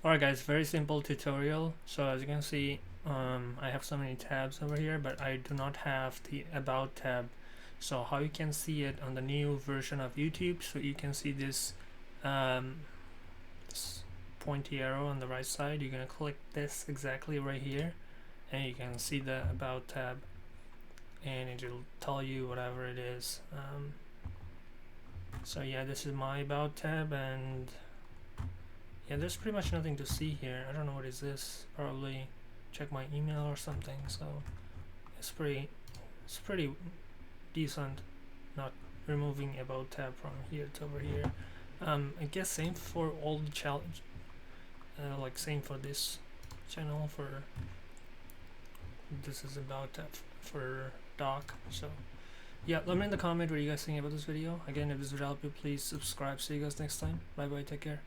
Alright guys, very simple tutorial. So as you can see, I have so many tabs over here, but I do not have the about tab. So how you can see it on the new version of YouTube, so you can see this, this pointy arrow on the right side. You're gonna click this exactly right here, and you can see the about tab, and it'll tell you whatever it is. So yeah, this is my about tab, and yeah, there's pretty much nothing to see here. I don't know what is this. Probably check my email or something. So it's pretty decent. Not removing about tab from here to over here. I guess same for all the challenge. Like same for this channel. For this is about tab for doc. So yeah, let me know in the comment what you guys think about this video. Again, if this would help you, please subscribe. See you guys next time. Bye bye. Take care.